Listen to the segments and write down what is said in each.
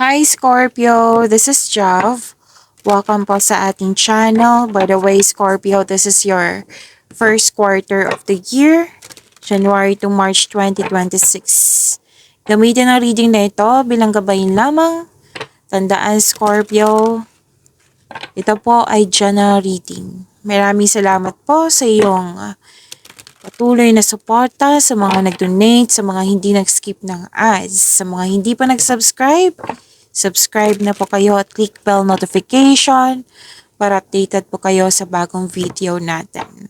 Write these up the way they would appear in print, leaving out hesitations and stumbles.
Hi Scorpio, this is Jav. Welcome po sa ating channel. By the way, Scorpio, this is your first quarter of the year, January to March 2026. Gamitin ang reading na ito bilang gabayin lamang. Tandaan Scorpio, ito po ay general reading. Maraming salamat po sa iyong patuloy na suporta sa mga nag-donate, sa mga hindi nag-skip ng ads, sa mga hindi pa nag-subscribe. Subscribe na po kayo at click bell notification para updated po kayo sa bagong video natin.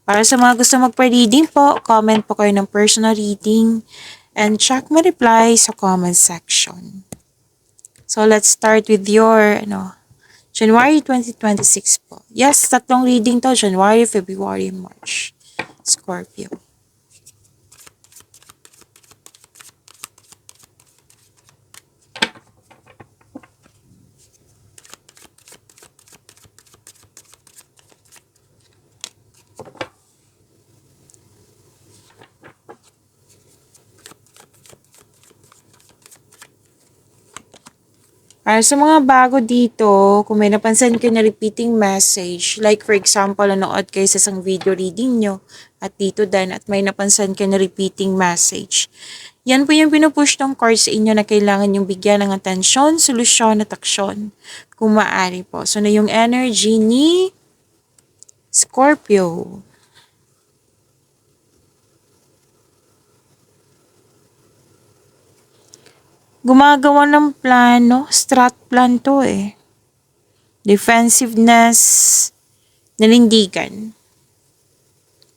Para sa mga gusto magpa-reading po, comment po kayo ng personal reading and check my reply sa comment section. So let's start with your January 2026 po. Yes, tatlong reading to, January, February, March. Scorpio. Para sa mga bago dito, kung may napansin kayo na repeating message, like for example, nanood kayo sa isang video reading nyo, at dito din, at may napansin kayo na repeating message. Yan po yung pinupush ng card sa inyo na kailangan yung bigyan ng atensyon, solusyon at aksyon, kung maaari po. So na yung energy ni Scorpio. Gumagawa ng plano, strat plan to eh. Defensiveness, nanindigan.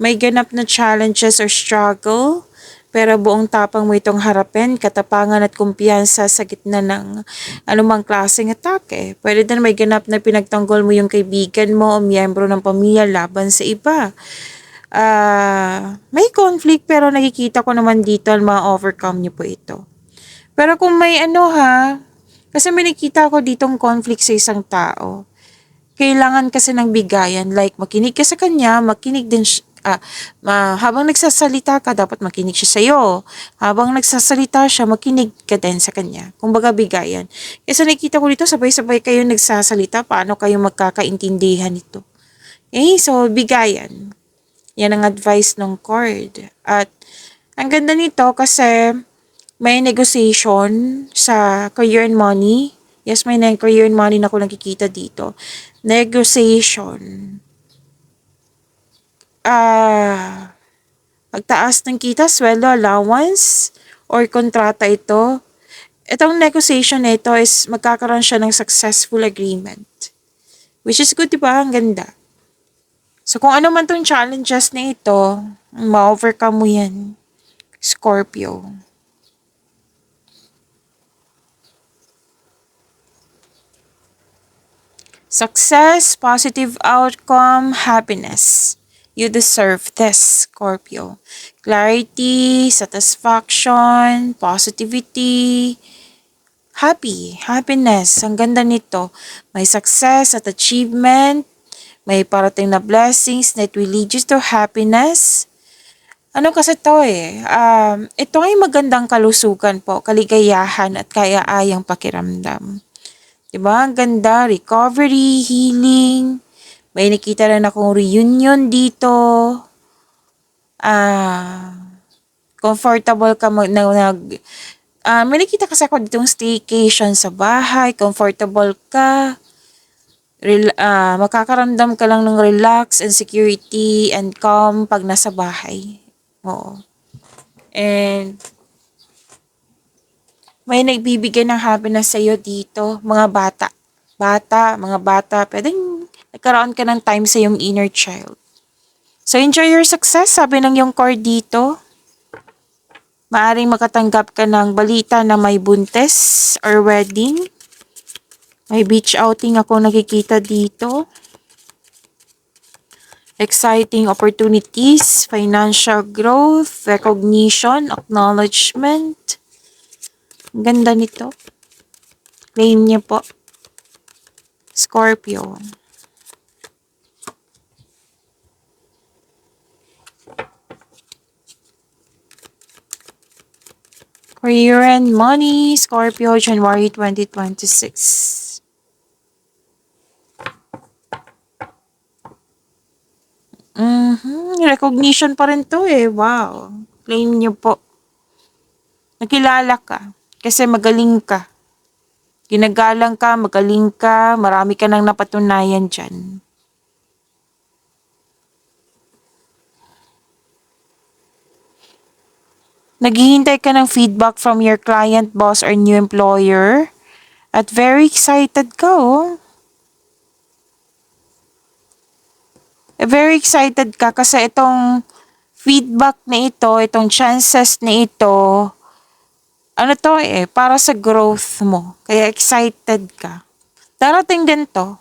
May ganap na challenges or struggle, pero buong tapang mo itong harapin, katapangan at kumpiyansa sa gitna ng anumang klaseng atake. Pwede din may ganap na pinagtanggol mo yung kaibigan mo o miyembro ng pamilya laban sa iba. May conflict pero nakikita ko naman dito ma-overcome niyo po ito. Pero kung may kasi may nakita ko ditong conflict sa isang tao. Kailangan kasi ng bigayan, like makinig ka sa kanya, makinig din habang nagsasalita ka, dapat makinig siya sa'yo. Habang nagsasalita siya, makinig ka din sa kanya. Kumbaga bigayan. Kasi nakita ko dito, sabay-sabay kayo nagsasalita, paano kayo magkakaintindihan nito? So bigayan. Yan ang advice ng card. At ang ganda nito kasi may negotiation sa career and money. Yes, may career and money na ako nakikita dito. Negotiation. Pagtaas ng kita, sweldo, allowance, or kontrata ito. Itong negotiation na ito is magkakaroon siya ng successful agreement. Which is good, diba? Ang ganda. So, kung ano man tong challenges na ito, ma-overcome mo yan, Scorpio. Success, positive outcome, happiness. You deserve this, Scorpio. Clarity, satisfaction, positivity, happiness. Ang ganda nito. May success at achievement. May parating na blessings that will lead you to happiness. Ano kasi to eh? Ito ay magandang kalusugan po, kaligayahan at kaya-ayang pakiramdam. Diba? Ang ganda. Recovery, healing. May nakita rin akong reunion dito. Comfortable ka may nakita kasi ako ditong staycation sa bahay. Comfortable ka. Makakaramdam ka lang ng relax and security and calm pag nasa bahay. Oo. And may nagbibigay ng happiness sa'yo dito, mga bata. Mga bata, pwedeng nagkaroon ka ng time sa iyong inner child. So, enjoy your success, sabi ng yung card dito. Maaring makatanggap ka ng balita na may buntes or wedding. May beach outing ako nakikita dito. Exciting opportunities, financial growth, recognition, acknowledgement. Ang ganda nito. Claim niyo po. Scorpio. Career and money, Scorpio, January 2026. Recognition pa rin to eh. Wow. Claim nyo po. Nakilala ka. Kasi magaling ka. Ginagalang ka, magaling ka, marami ka nang napatunayan dyan. Naghihintay ka ng feedback from your client, boss, or new employer. At very excited ka, oh. Very excited ka kasi itong feedback na ito, itong chances na ito, ano to eh, para sa growth mo. Kaya excited ka. Darating din to.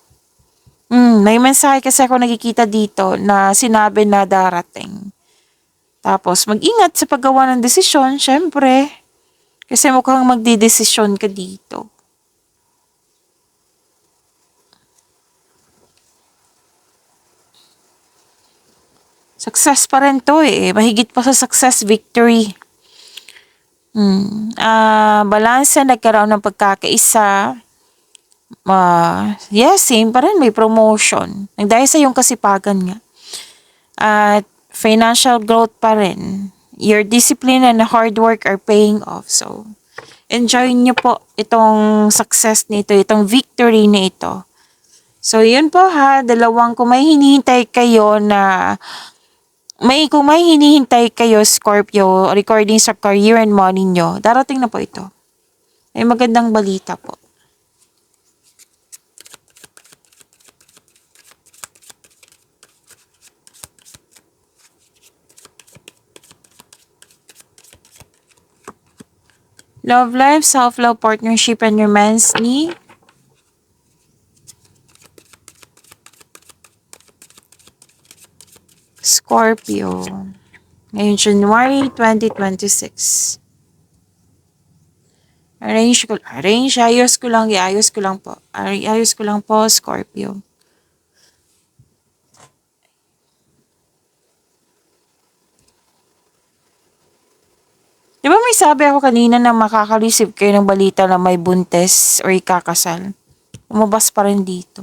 May mensahe kasi ako nakikita dito na sinabi na darating. Tapos, mag-ingat sa paggawa ng desisyon, syempre. Kasi mukhang magdidesisyon ka dito. Success pa rin to eh. Mahigit pa sa success, victory. Balanse, nagkaroon ng pagkakaisa. Yes, same pa rin. May promotion. Dahil sa iyong kasipagan nga. At financial growth pa rin. Your discipline and hard work are paying off. So, enjoy nyo po itong success nito, itong victory na ito. So, yun po ha. Kung may hinihintay kayo na kung may hinihintay kayo, Scorpio, recording sa career and money nyo, darating na po ito. May magandang balita po. Love life, self-love, partnership, and romance ni Scorpio. Ngayon, January 2026. Ayos ko lang po, Scorpio. Di ba may sabi ako kanina na makaka-receive kayo ng balita na may buntes or ikakasal? Lumabas pa rin dito.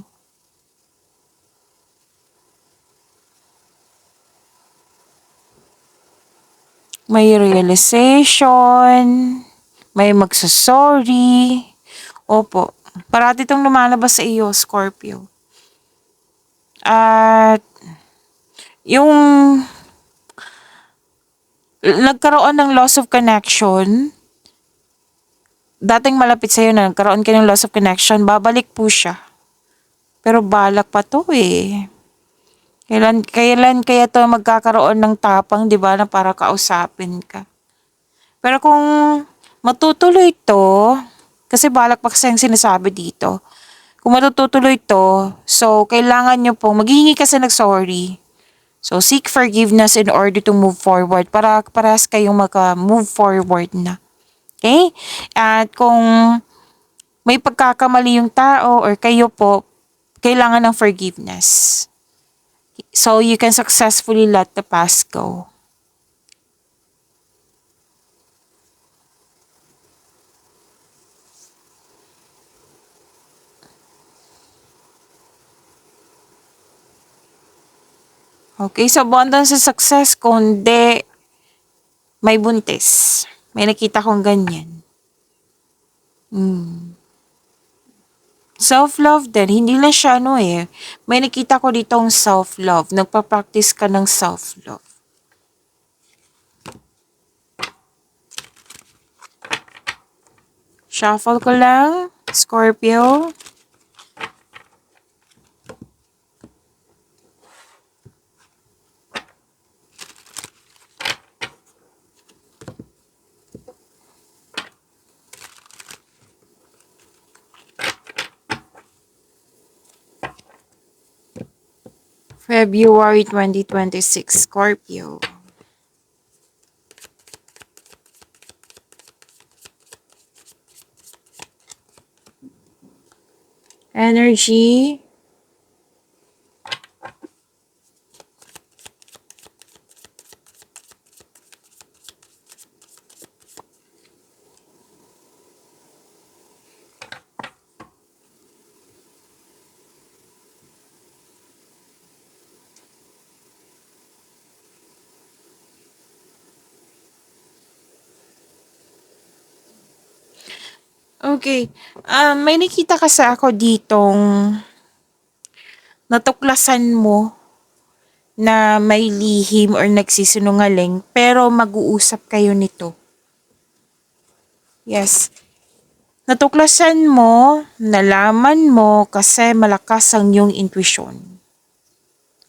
May realization, may magsasorry. Opo, parati itong lumalabas sa iyo, Scorpio. At yung nagkaroon ng loss of connection, dating malapit sa'yo na nagkaroon ka ng loss of connection, babalik po siya. Pero balak pa to eh. Kailan kaya to magkakaroon ng tapang, di ba, na para kausapin ka. Pero kung matutuloy to, kasi balak pa kasi ang sinasabi dito. Kung matutuloy to, so kailangan nyo po, maghihingi kasi ng sorry. So, seek forgiveness in order to move forward. Para parehas kayong maka-move forward na. Okay? At kung may pagkakamali yung tao or kayo po, kailangan ng forgiveness. So, you can successfully let the past go. Okay, so abundance sa success, kundi may buntis. May nakita kong ganyan. Self-love din, hindi lang siya eh. May nakita ko ditong self-love. Nagpa-practice ka ng self-love. Shuffle ko lang, Scorpio. February 2026, Scorpio. Energy. Okay. May nakita kasi ako ditong natuklasan mo na may lihim or nagsisinungaling pero mag-uusap kayo nito. Yes. Natuklasan mo, nalaman mo kasi malakas ang iyong intuition.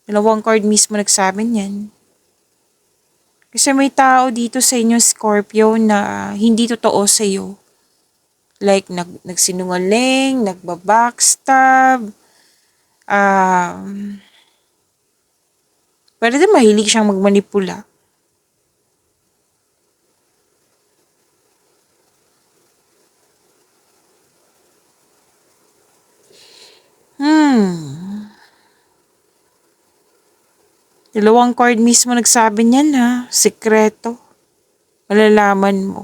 Dalawang card mismo nagsabi niyan. Kasi may tao dito sa inyo, Scorpio, na hindi totoo sa iyo. Like, nagsinungaling, nagbabackstab, pwede din mahilig siyang magmanipula. Dalawang card mismo nagsabi niyan ha. Sekreto. Malalaman mo.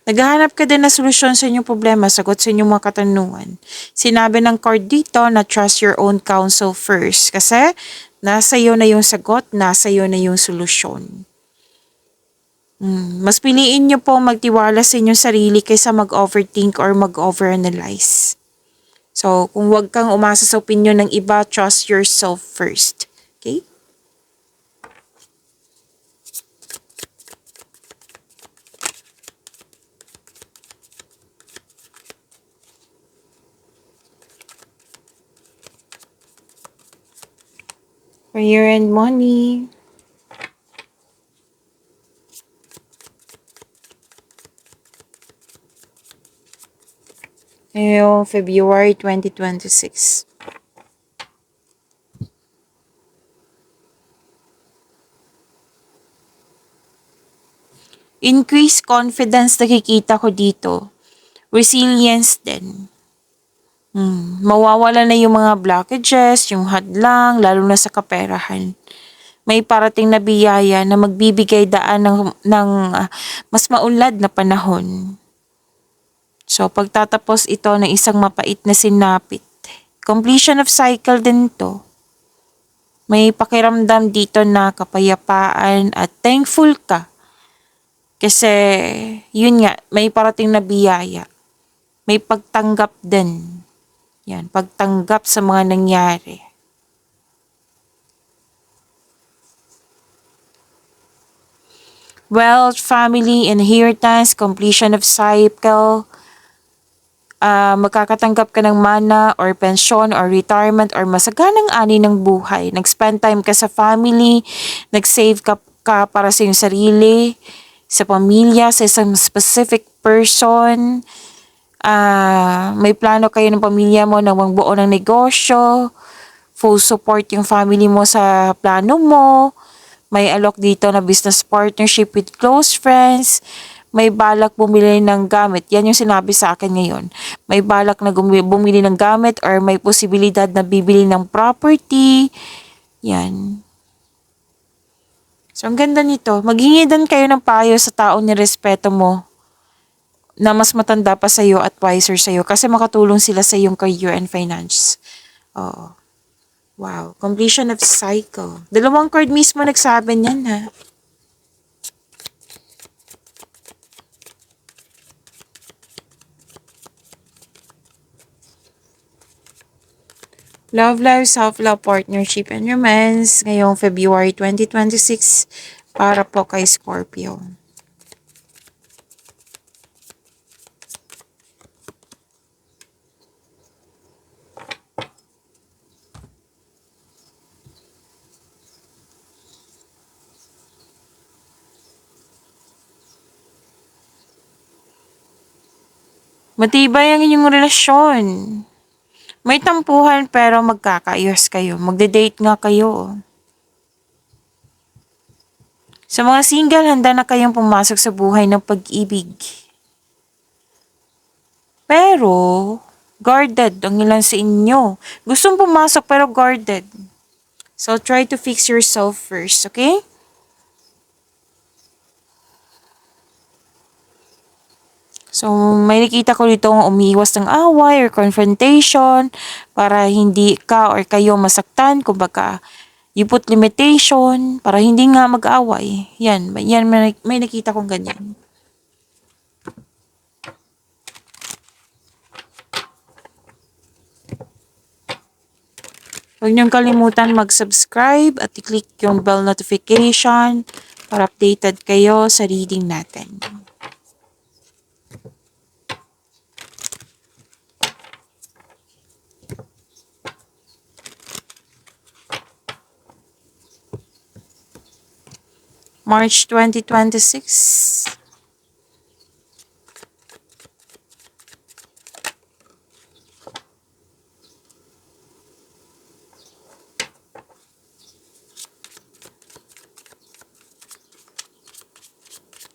Naghahanap ka din na solusyon sa inyong problema, sagot sa inyong mga katanungan. Sinabi ng card dito na trust your own counsel first. Kasi nasa iyo na yung sagot, nasa iyo na yung solusyon. Mas piliin nyo po magtiwala sa inyong sarili kaysa mag-overthink or mag-overanalyze. So, kung wag kang umasa sa opinion ng iba, trust yourself first. Okay? For year-end money. Ngayong February 2026. Increase confidence nakikita ko dito. Resilience din. Mawawala na yung mga blockages, yung hadlang, lalo na sa kaperahan. May parating na biyaya na magbibigay daan ng mas maunlad na panahon. So, pagtatapos ito ng isang mapait na sinapit. Completion of cycle din to. May pakiramdam dito na kapayapaan at thankful ka. Kasi, yun nga, may parating na biyaya. May pagtanggap din. Yan, pagtanggap sa mga nangyari. Wealth, family, inheritance, completion of cycle, magkakatanggap ka ng mana or pensyon or retirement or masaganang ani ng buhay. Nag-spend time ka sa family, nag-save ka para sa iyong sarili, sa pamilya, sa isang specific person. May plano kayo ng pamilya mo na magbuo ng negosyo, full support yung family mo sa plano mo. May alok dito na business partnership with close friends. May balak bumili ng gamit. Yan yung sinabi sa akin ngayon. May balak na bumili ng gamit or may posibilidad na bibili ng property. Yan. So, ang ganda nito. Maghingi din kayo ng payo sa taong nirespeto mo na mas matanda pa sa'yo at wiser sa'yo kasi makatulong sila sa iyong career and finance. Oo. Wow. Completion of cycle. Dalawang card mismo nagsabi niyan ha. Love life, self-love, partnership, and romance ngayong February 2026 para po kay Scorpio. Matibay ang inyong relasyon. May tampuhan pero magkakaayos kayo. Magde-date nga kayo. Sa mga single, handa na kayong pumasok sa buhay ng pag-ibig. Pero, guarded ang ilan sa inyo. Gustong pumasok pero guarded. So, try to fix yourself first, okay? So, may nakita ko dito umiiwas ng away or confrontation para hindi ka or kayo masaktan. Kumbaga, you put limitation para hindi nga mag-away. Yan may nakita kong ganyan. Huwag niyong kalimutan mag-subscribe at i-click yung bell notification para updated kayo sa reading natin. March 2026.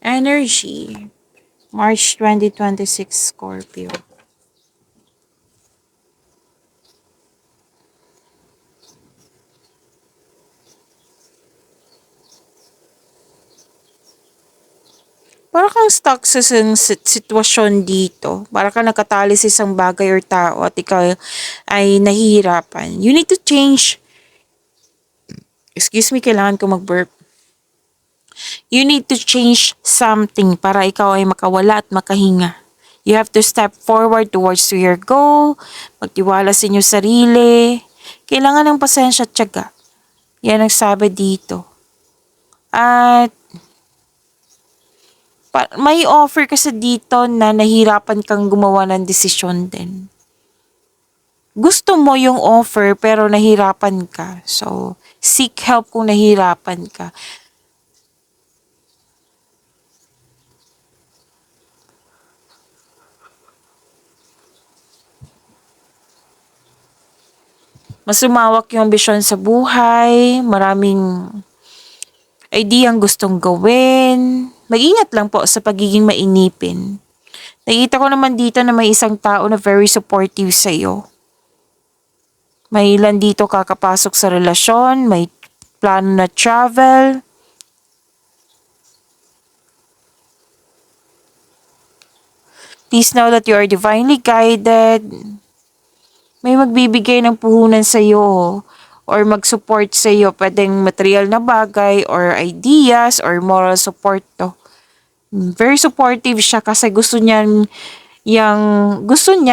Energy. March 2026, Scorpio. Para kang stuck sa isang sitwasyon dito. Para kang nakatali sa isang bagay or tao at ikaw ay nahihirapan. You need to change. Excuse me, kailangan ko mag-burp. You need to change something para ikaw ay makawala at makahinga. You have to step forward towards to your goal. Magtiwala sa inyong sarili. Kailangan ng pasensya at tiyaga. Yan ang sabi dito. At may offer kasi dito na nahirapan kang gumawa ng desisyon din. Gusto mo yung offer pero nahirapan ka. So, seek help kung nahirapan ka. Mas lumawak yung ambisyon sa buhay. Maraming idea ang gustong gawin. Mag-ingat lang po sa pagiging mainipin. Nakita ko naman dito na may isang tao na very supportive sa iyo. May ilan dito kakapasok sa relasyon, may plano na travel. Please know that you are divinely guided. May magbibigay ng puhunan sa iyo or mag-support sa iyo. Pwedeng material na bagay or ideas or moral support to. Very supportive siya kasi gusto niya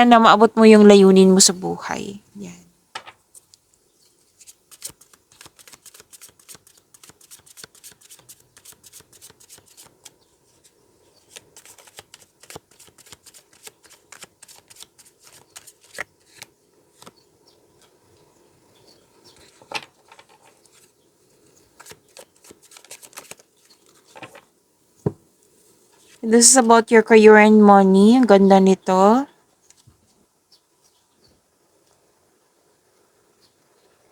na maabot mo yung layunin mo sa buhay. Yan. This is about your career and money. Ang ganda nito.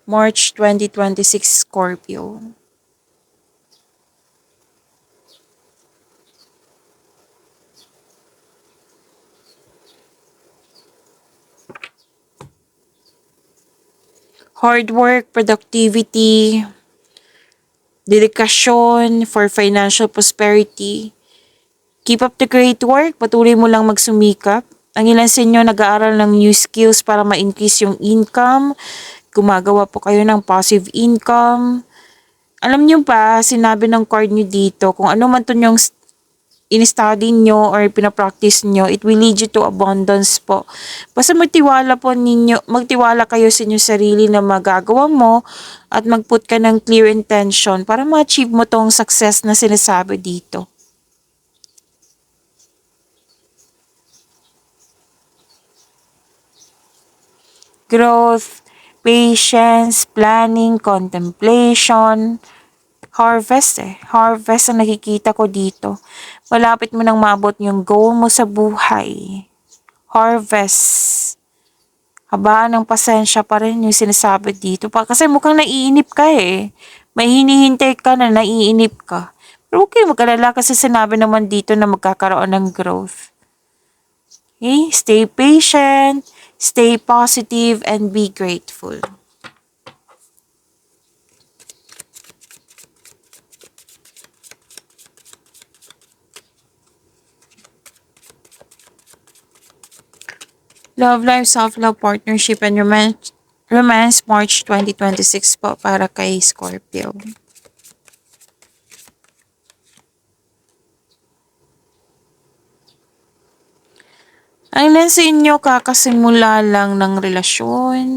March 2026, Scorpio. Hard work, productivity, dedikasyon for financial prosperity. Keep up the great work. Patuloy mo lang magsumikap. Ang ilan sa inyo nag-aaral ng new skills para ma-increase yung income. Gumagawa po kayo ng passive income. Alam niyo pa, sinabi ng card niyo dito, kung ano man to yung in-study nyo or pinapractice nyo, it will lead you to abundance po. Basta magtiwala kayo sa inyong sarili na magagawa mo at mag-put ka ng clear intention para ma-achieve mo tong success na sinasabi dito. Growth, patience, planning, contemplation, harvest Harvest ang nakikita ko dito. Malapit mo nang maabot yung goal mo sa buhay. Harvest. Habaan ng pasensya pa rin yung sinasabi dito. Kasi mukhang naiinip ka eh. May hinihintay ka na naiinip ka. Pero okay, mag-alala kasi sinabi naman dito na magkakaroon ng growth. Okay? Stay patient, stay positive, and be grateful. Love life, self-love, partnership, and romance March 2026 po para kay Scorpio. Ang ilan sa inyo kakasimula lang ng relasyon.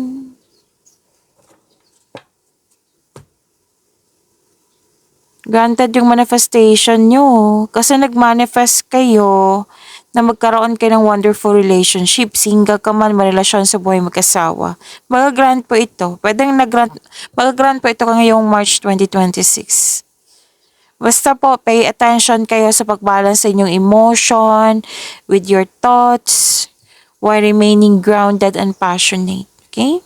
Granted yung manifestation nyo. Kasi nag-manifest kayo na magkaroon kayo ng wonderful relationship. Single ka man, marelasyon sa buhay mag-asawa. Mag-grant po ito. Pwedeng mag-grant po ito ngayong March 2026. Basta po, pay attention kayo sa pag-balance sa inyong emotion, with your thoughts, while remaining grounded and passionate. Okay?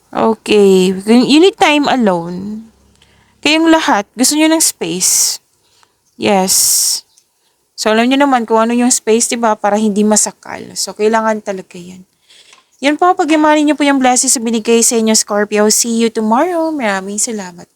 Okay. You need time alone. Kayong lahat, gusto nyo ng space. Yes. So, alam nyo naman kung ano yung space, diba? Para hindi masakal. So, kailangan talaga yan. Yan po, pagyamanin nyo po yung blessings na binigay sa inyo, Scorpio. See you tomorrow. Maraming salamat.